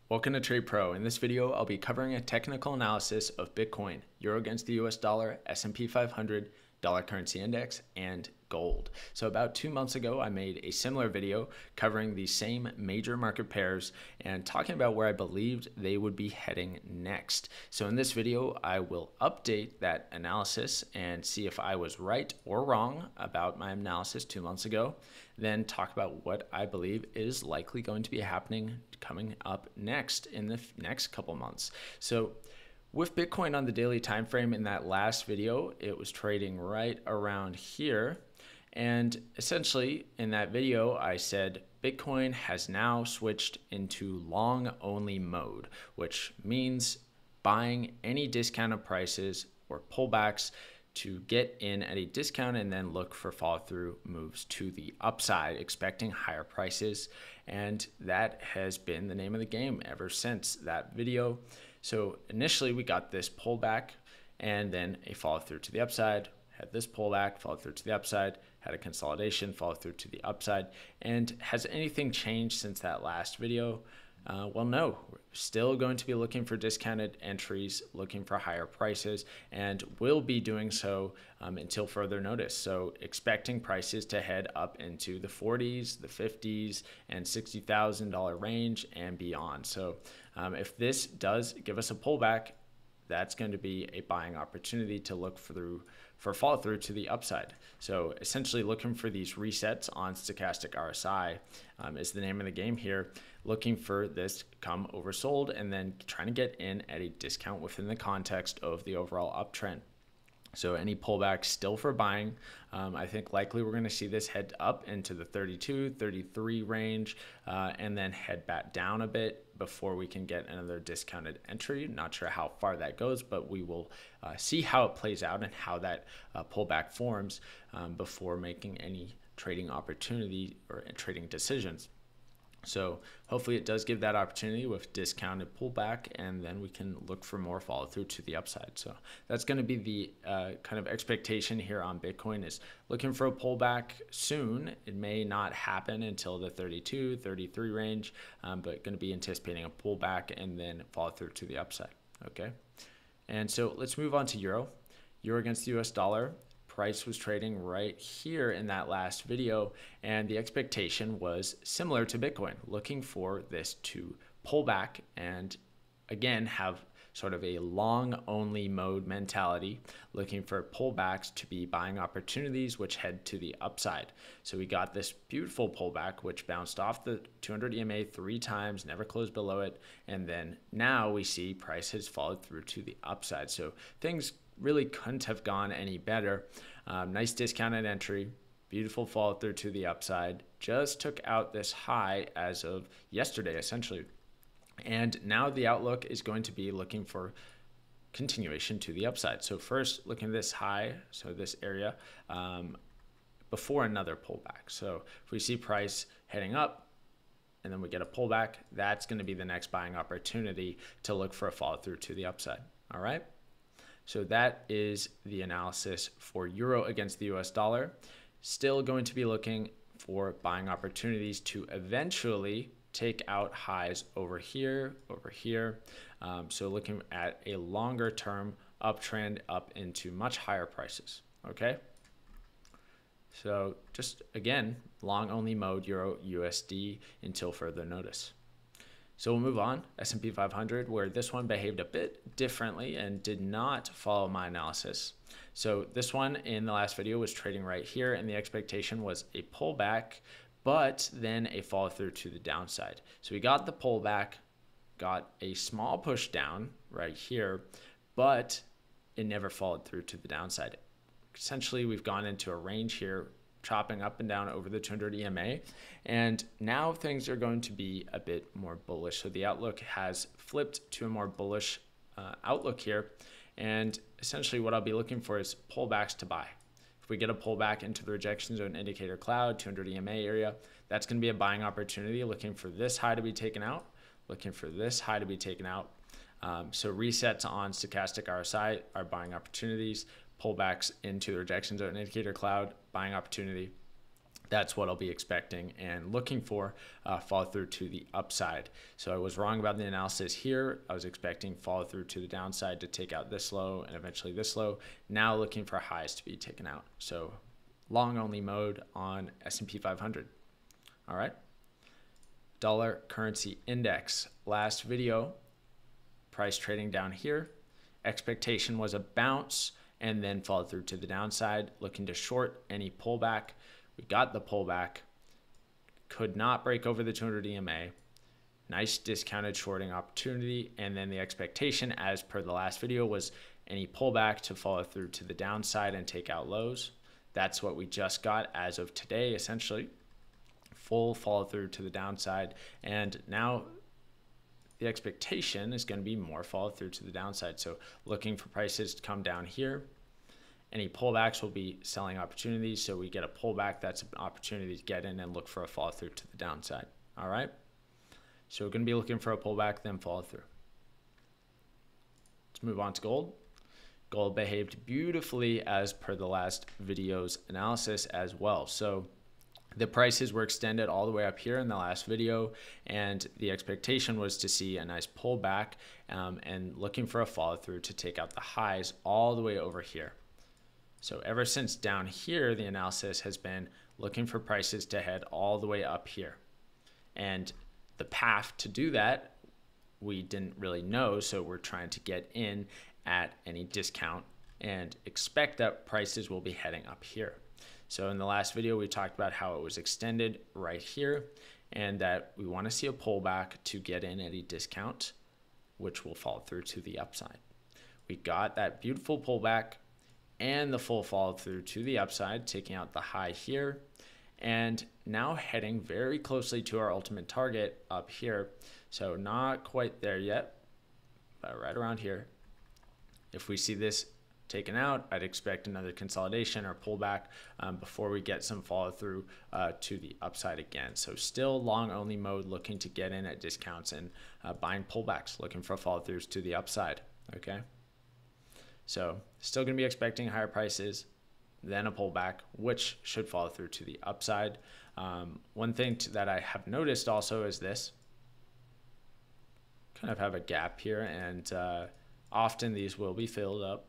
Welcome to Trade Pro. In this video, I'll be covering a technical analysis of Bitcoin, Euro against the US dollar, S&P 500, dollar currency index, and gold. So about 2 months ago, I made a similar video covering the same major market pairs and talking about where I believed they would be heading next. So in this video, I will update that analysis and see if I was right or wrong about my analysis 2 months ago, then talk about what I believe is likely going to be happening coming up next in the next couple months. So with Bitcoin on the daily time frame, in that last video, it was trading right around here. And essentially in that video, I said Bitcoin has now switched into long only mode, which means buying any discounted prices or pullbacks to get in at a discount and then look for follow through moves to the upside, expecting higher prices. And that has been the name of the game ever since that video. So initially we got this pullback and then a follow through to the upside, had this pullback, follow through to the upside, had a consolidation, follow through to the upside. And has anything changed since that last video? Well, no, we're still going to be looking for discounted entries, looking for higher prices, and will be doing so until further notice. So expecting prices to head up into the 40s, the 50s, and $60,000 range and beyond. So if this does give us a pullback, that's going to be a buying opportunity to look for follow through to the upside. So essentially looking for these resets on stochastic RSI is the name of the game here, looking for this come oversold and then trying to get in at a discount within the context of the overall uptrend. So any pullback still for buying. I think likely we're going to see this head up into the 32, 33 range and then head back down a bit before we can get another discounted entry. Not sure how far that goes, but we will see how it plays out and how that pullback forms before making any trading opportunity or trading decisions. So hopefully it does give that opportunity with discounted pullback, and then we can look for more follow through to the upside. So that's going to be the kind of expectation here on Bitcoin, is looking for a pullback soon. It may not happen until the 32, 33 range, but going to be anticipating a pullback and then follow through to the upside. Okay. And so let's move on to Euro against the US dollar. Price was trading right here in that last video, and the expectation was similar to Bitcoin, looking for this to pull back and again have sort of a long only mode mentality, looking for pullbacks to be buying opportunities which head to the upside. So we got this beautiful pullback which bounced off the 200 EMA 3 times, never closed below it, and then now we see price has followed through to the upside. So things really couldn't have gone any better. Nice discounted entry, beautiful follow through to the upside, just took out this high as of yesterday essentially. And now the outlook is going to be looking for continuation to the upside. So first looking at this high, so this area, before another pullback. So if we see price heading up and then we get a pullback, that's going to be the next buying opportunity to look for a follow through to the upside. All right. So that is the analysis for Euro against the US dollar. Still going to be looking for buying opportunities to eventually take out highs over here. So looking at a longer term uptrend up into much higher prices. Okay. So just again, long only mode Euro USD until further notice. So we'll move on, S&P 500, where this one behaved a bit differently and did not follow my analysis. So this one in the last video was trading right here, and the expectation was a pullback, but then a follow through to the downside. So we got the pullback, got a small push down right here, but it never followed through to the downside. Essentially, we've gone into a range here, chopping up and down over the 200 EMA, and now things are going to be a bit more bullish. So the outlook has flipped to a more bullish outlook here, and essentially what I'll be looking for is pullbacks to buy. If we get a pullback into the rejection zone indicator cloud, 200 EMA area, that's going to be a buying opportunity, looking for this high to be taken out, looking for this high to be taken out. So resets on stochastic RSI are buying opportunities, pullbacks into the rejection zone indicator cloud, buying opportunity. That's what I'll be expecting and looking for follow through to the upside. So I was wrong about the analysis here. I was expecting follow through to the downside to take out this low and eventually this low. Now looking for highs to be taken out. So long only mode on S&P 500. All right. Dollar currency index. Last video, price trading down here. Expectation was a bounce and then followed through to the downside. Looking to short any pullback. We got the pullback, could not break over the 200 EMA. Nice discounted shorting opportunity. And then the expectation, as per the last video, was any pullback to follow through to the downside and take out lows. That's what we just got as of today, essentially. Full follow through to the downside. And now the expectation is going to be more follow through to the downside. So looking for prices to come down here. Any pullbacks will be selling opportunities. So we get a pullback, that's an opportunity to get in and look for a follow through to the downside. All right. So we're going to be looking for a pullback, then follow through. Let's move on to gold. Gold behaved beautifully as per the last video's analysis as well. So the prices were extended all the way up here in the last video, and the expectation was to see a nice pullback and looking for a follow through to take out the highs all the way over here. So ever since down here, the analysis has been looking for prices to head all the way up here. And the path to do that, we didn't really know. So we're trying to get in at any discount and expect that prices will be heading up here. So in the last video, we talked about how it was extended right here and that we want to see a pullback to get in at a discount, which will fall through to the upside. We got that beautiful pullback and the full follow through to the upside, taking out the high here, and now heading very closely to our ultimate target up here. So not quite there yet, but right around here. If we see this taken out, I'd expect another consolidation or pullback before we get some follow through to the upside again. So still long only mode, looking to get in at discounts and buying pullbacks, looking for follow throughs to the upside. Okay. So still going to be expecting higher prices, then a pullback, which should follow through to the upside. One thing that I have noticed also is this. Kind of have a gap here, and often these will be filled up.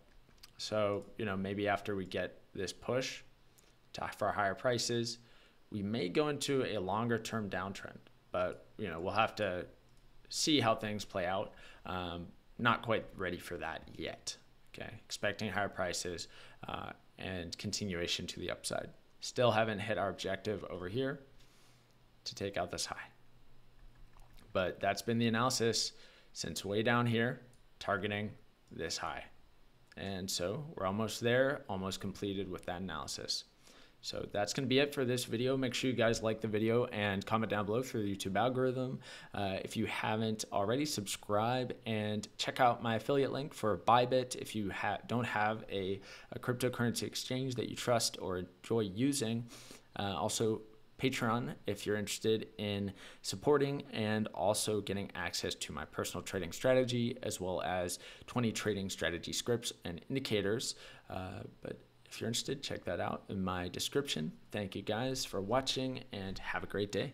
So, maybe after we get this push for higher prices, we may go into a longer term downtrend, but, we'll have to see how things play out. Not quite ready for that yet. Okay, expecting higher prices and continuation to the upside. Still haven't hit our objective over here to take out this high. But that's been the analysis since way down here, targeting this high. And so we're almost there, almost completed with that analysis. So that's going to be it for this video. Make sure you guys like the video and comment down below for the YouTube algorithm. If you haven't already, subscribe and check out my affiliate link for Bybit if you don't have a cryptocurrency exchange that you trust or enjoy using. Also, Patreon if you're interested in supporting and also getting access to my personal trading strategy as well as 20 trading strategy scripts and indicators. But if you're interested, check that out in my description. Thank you guys for watching and have a great day.